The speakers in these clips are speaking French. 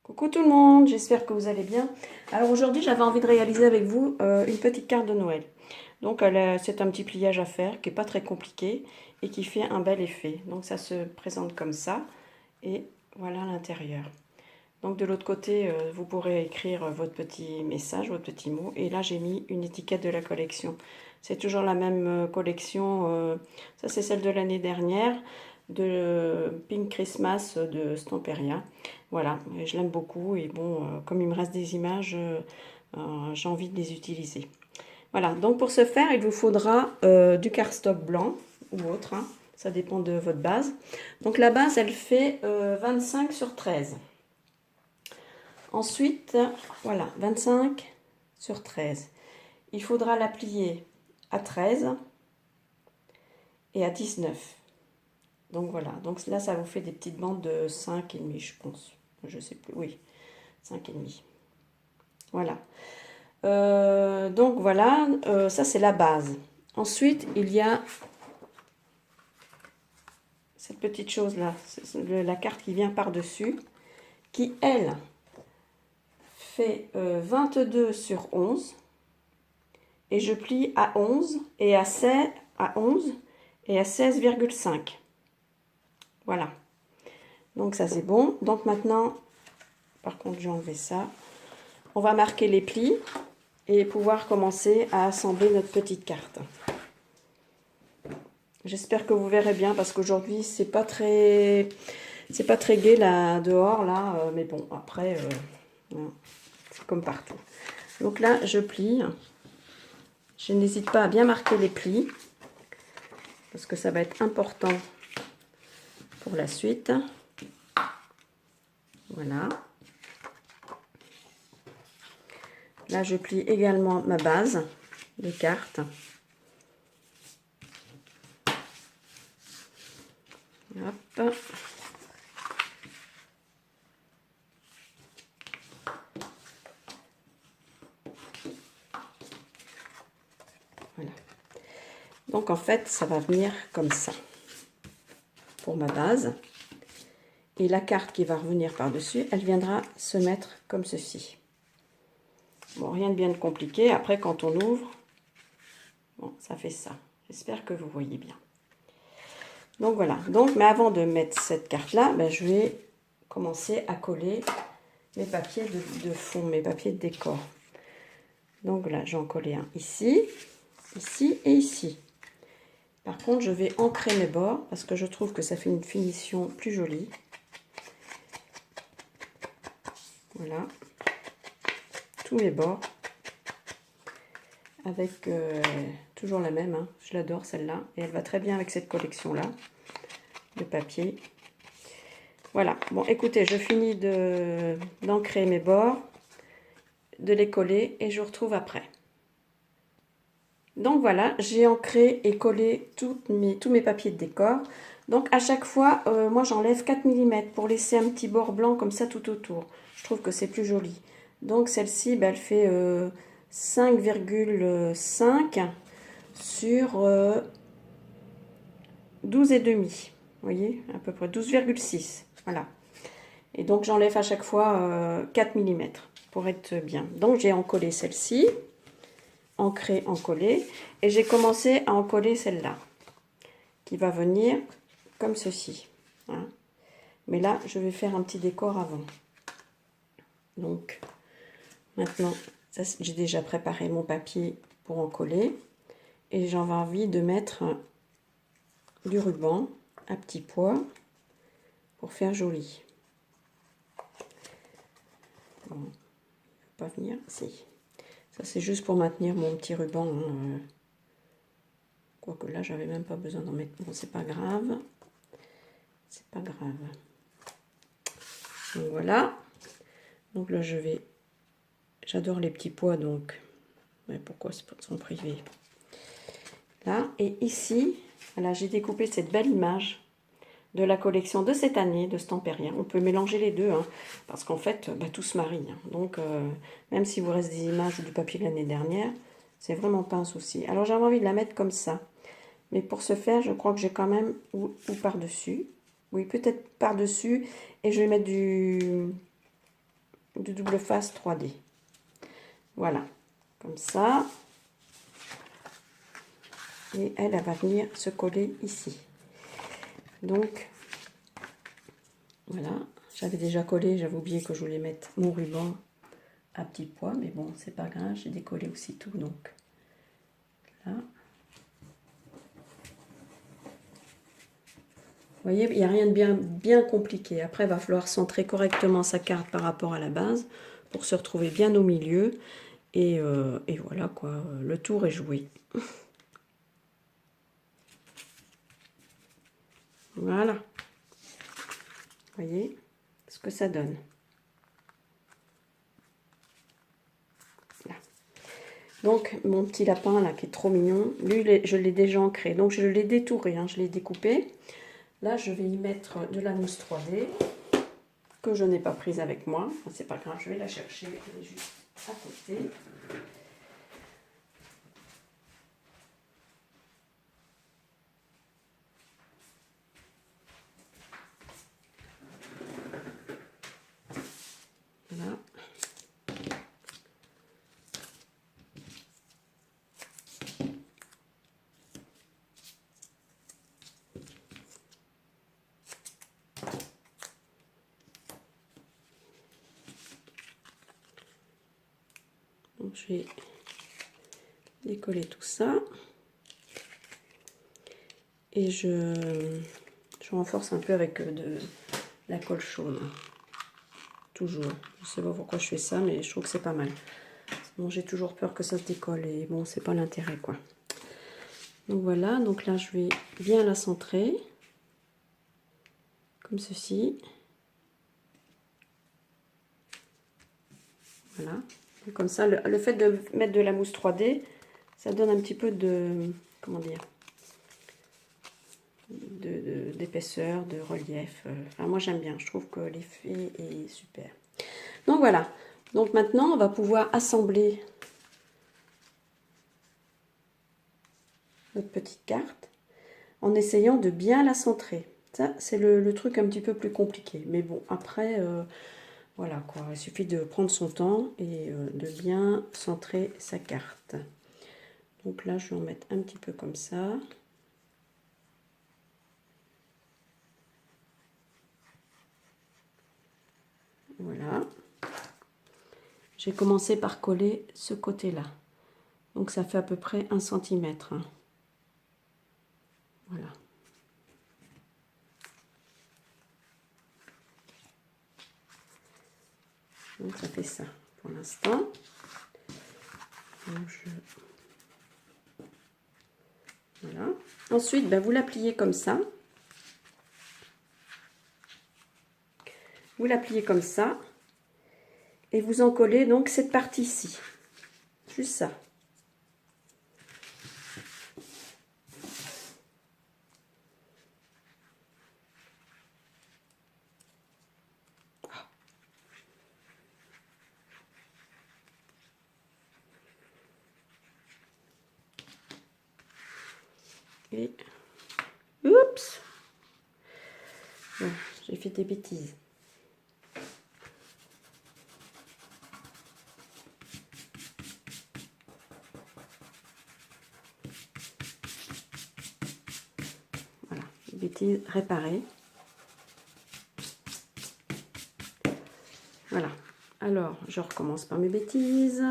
Coucou tout le monde, j'espère que vous allez bien. Alors aujourd'hui j'avais envie de réaliser avec vous une petite carte de Noël. Donc c'est un petit pliage à faire qui n'est pas très compliqué et qui fait un bel effet. Donc ça se présente comme ça et voilà l'intérieur. Donc de l'autre côté vous pourrez écrire votre petit message, votre petit mot. Et là j'ai mis une étiquette de la collection. C'est toujours la même collection, ça c'est celle de l'année dernière, de Pink Christmas de Stamperia. Voilà, et je l'aime beaucoup et bon, comme il me reste des images, j'ai envie de les utiliser. Voilà, donc pour ce faire, il vous faudra du cardstock blanc ou autre, hein, ça dépend de votre base. Donc la base, elle fait 25 sur 13. Ensuite, voilà, 25 sur 13. Il faudra la plier à 13 et à 19. Donc voilà, donc là ça vous fait des petites bandes de 5,5 je pense. Je sais plus, oui, 5,5. Voilà. Donc voilà, ça c'est la base. Ensuite, il y a cette petite chose là, la carte qui vient par-dessus, qui elle fait 22 sur 11. Et je plie à 11 et à 16, à 11 et à 16,5. Voilà. Donc ça c'est bon. Donc maintenant, par contre j'ai enlevé ça. On va marquer les plis et pouvoir commencer à assembler notre petite carte. J'espère que vous verrez bien parce qu'aujourd'hui c'est pas très gai là dehors là, mais bon après c'est comme partout. Donc là je plie. Je n'hésite pas à bien marquer les plis parce que ça va être important pour la suite. Voilà. Là, je plie également ma base de carte. Hop. Voilà. Donc, en fait, ça va venir comme ça pour ma base. Et la carte qui va revenir par-dessus, elle viendra se mettre comme ceci. Bon, rien de bien compliqué. Après, quand on ouvre, bon, ça fait ça. J'espère que vous voyez bien. Donc, voilà. Donc, mais avant de mettre cette carte-là, ben, je vais commencer à coller mes papiers de fond, mes papiers de décor. Donc là, j'en collé un ici, ici et ici. Par contre, je vais ancrer mes bords parce que je trouve que ça fait une finition plus jolie. Voilà. Tous mes bords. Avec toujours la même. Hein. Je l'adore celle-là. Et elle va très bien avec cette collection-là de papier. Voilà. Bon, écoutez, je finis d'ancrer mes bords, de les coller et je vous retrouve après. Donc voilà, j'ai ancré et collé tous mes papiers de décor. Donc à chaque fois, moi j'enlève 4 mm pour laisser un petit bord blanc comme ça tout autour. Je trouve que c'est plus joli. Donc celle-ci, elle fait 5,5 sur 12,5. Vous voyez, à peu près 12,6. Voilà. Et donc j'enlève à chaque fois 4 mm pour être bien. Donc j'ai encollé celle-ci. Ancré, encollé, et j'ai commencé à encoller celle-là qui va venir comme ceci, hein. Mais là je vais faire un petit décor avant. Donc maintenant j'ai déjà préparé mon papier pour encoller et j'en ai envie de mettre du ruban à petits pois pour faire joli. Bon, il ne veut pas venir, si. Ça c'est juste pour maintenir mon petit ruban, hein. Quoique là, j'avais même pas besoin d'en mettre. Bon, c'est pas grave. C'est pas grave. Donc voilà. Donc là, j'adore les petits pois, donc. Mais pourquoi sont privés? Là, et ici, voilà, j'ai découpé cette belle image de la collection de cette année de Stamperia. On peut mélanger les deux, hein, parce qu'en fait, tout se marie. Hein. Donc, même si vous reste des images ou du papier de l'année dernière, c'est vraiment pas un souci. Alors, j'avais envie de la mettre comme ça. Mais pour ce faire, je crois que j'ai quand même, ou par-dessus, oui, peut-être par-dessus, et je vais mettre du double face 3D. Voilà, comme ça. Et elle va venir se coller ici. Donc, voilà. J'avais déjà collé, j'avais oublié que je voulais mettre mon ruban à petit pois. Mais bon, c'est pas grave, j'ai décollé aussitôt. Donc, là. Vous voyez, il n'y a rien de bien compliqué. Après, il va falloir centrer correctement sa carte par rapport à la base pour se retrouver bien au milieu. Et voilà quoi, le tour est joué. Voilà. Vous voyez ce que ça donne. Là. Donc, mon petit lapin là qui est trop mignon, lui, je l'ai déjà ancré. Donc, je l'ai détouré, hein, je l'ai découpé. Là, je vais y mettre de la mousse 3D que je n'ai pas prise avec moi. Enfin, c'est pas grave, je vais la chercher. Elle est juste à côté. Voilà. Donc, je vais décoller tout ça. Et je renforce un peu avec de la colle chaude. Toujours. Je ne sais pas pourquoi je fais ça, mais je trouve que c'est pas mal. Bon, j'ai toujours peur que ça se décolle et bon, c'est pas l'intérêt quoi. Donc voilà, donc là je vais bien la centrer. Comme ceci. Voilà. Et comme ça, le fait de mettre de la mousse 3D, ça donne un petit peu de, comment dire, d'épaisseur, de relief. Enfin, moi j'aime bien, je trouve que l'effet est super. Donc voilà, donc maintenant on va pouvoir assembler notre petite carte en essayant de bien la centrer. Ça c'est le truc un petit peu plus compliqué, mais bon après voilà quoi, il suffit de prendre son temps et de bien centrer sa carte. Donc là je vais en mettre un petit peu comme ça. Voilà. J'ai commencé par coller ce côté-là. Donc ça fait à peu près 1 cm. Hein. Voilà. Donc ça fait ça pour l'instant. Voilà. Ensuite, ben, vous la pliez comme ça. Vous la pliez comme ça. Et vous en collez donc cette partie-ci. Juste ça. Et oups, bon, j'ai fait des bêtises. Voilà, bêtises réparées. Voilà. Alors, je recommence par mes bêtises.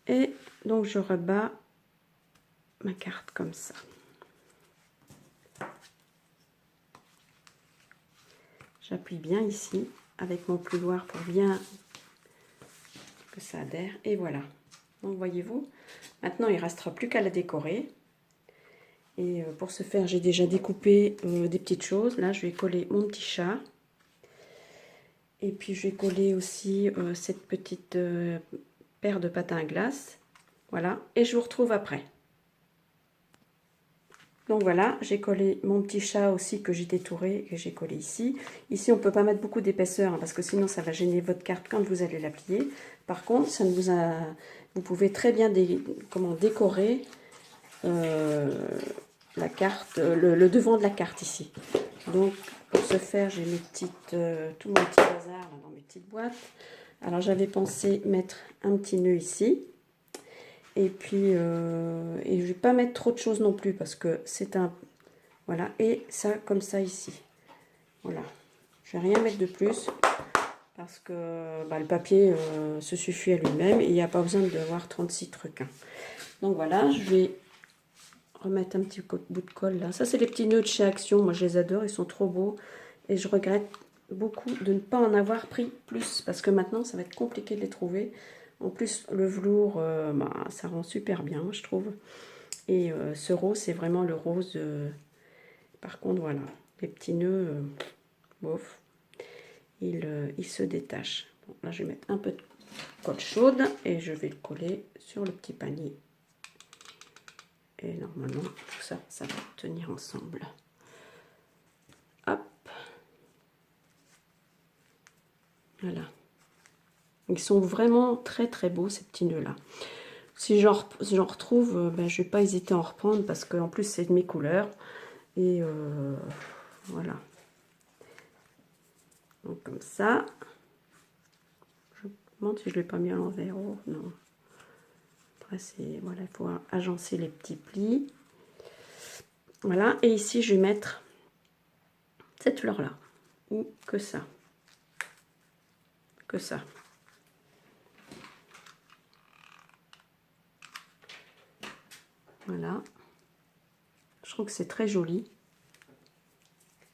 Et donc, je rebats ma carte comme ça. J'appuie bien ici avec mon pluoir pour bien que ça adhère. Et voilà. Donc, voyez-vous, maintenant, il ne restera plus qu'à la décorer. Et pour ce faire, j'ai déjà découpé des petites choses. Là, je vais coller mon petit chat. Et puis, je vais coller aussi cette petite paire de patins à glace. Voilà. Et je vous retrouve après. Donc voilà, j'ai collé mon petit chat aussi que j'ai détouré, que j'ai collé ici. Ici, on ne peut pas mettre beaucoup d'épaisseur hein, parce que sinon, ça va gêner votre carte quand vous allez la plier. Par contre, ça ne vous a... vous pouvez très bien décorer la carte, le devant de la carte ici. Donc, pour ce faire, j'ai mes petites, tout mon petit bazar là, dans mes petites boîtes. Alors, j'avais pensé mettre un petit nœud ici. Et puis, et je vais pas mettre trop de choses non plus parce que c'est un... Voilà, et ça, comme ça ici. Voilà. Je vais rien mettre de plus parce que bah, le papier se suffit à lui-même et il n'y a pas besoin d'avoir 36 trucs. Hein. Donc voilà, je vais remettre un petit bout de colle là. Ça, c'est les petits nœuds de chez Action. Moi, je les adore. Ils sont trop beaux. Et je regrette beaucoup de ne pas en avoir pris plus. Parce que maintenant, ça va être compliqué de les trouver. En plus, le velours, bah, ça rend super bien, je trouve. Et ce rose, c'est vraiment le rose. Par contre, voilà. Les petits nœuds, bof. Ils se détachent. Bon, là, je vais mettre un peu de colle chaude. Et je vais le coller sur le petit panier. Et normalement, tout ça, ça va tenir ensemble. Hop. Voilà. Ils sont vraiment très très beaux, ces petits nœuds-là. Si j'en retrouve, ben, je ne vais pas hésiter à en reprendre parce qu'en plus, c'est de mes couleurs. Et voilà. Donc comme ça. Je me demande si je ne l'ai pas mis à l'envers. Oh, non. Après, c'est... Voilà, il faut agencer les petits plis. Voilà, et ici je vais mettre cette fleur là, ou que ça, voilà, je trouve que c'est très joli,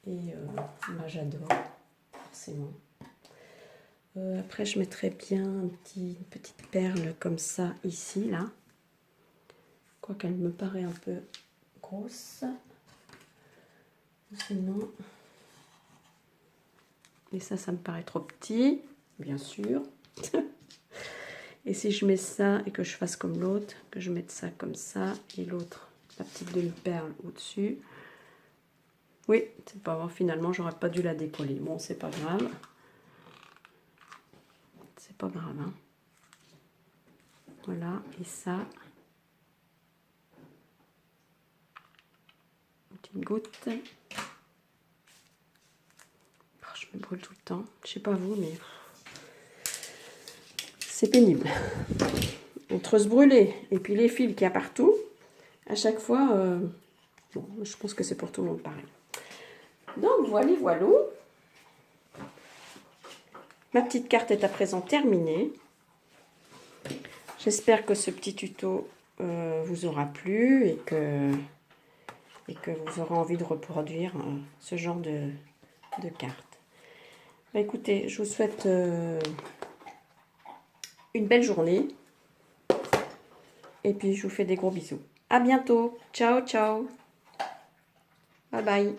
et bah, j'adore, forcément. Après je mettrais bien une petite perle comme ça, ici, là, quoiqu'elle me paraît un peu grosse, sinon... Et ça me paraît trop petit, bien sûr. Et si je mets ça et que je fasse comme l'autre, que je mette ça comme ça, et l'autre, la petite demi-perle au-dessus. Oui, c'est pas grave, finalement, j'aurais pas dû la décoller. Bon, c'est pas grave. C'est pas grave, hein. Voilà, et ça. Une petite goutte. Oh, je me brûle tout le temps. Je sais pas vous, mais... C'est pénible. Entre se brûler et puis les fils qu'il y a partout, à chaque fois, bon, je pense que c'est pour tout le monde pareil. Donc voilà, voilà. Ma petite carte est à présent terminée. J'espère que ce petit tuto vous aura plu et que vous aurez envie de reproduire ce genre de carte. Bah, écoutez, je vous souhaite une belle journée. Et puis, je vous fais des gros bisous. À bientôt. Ciao, ciao. Bye bye.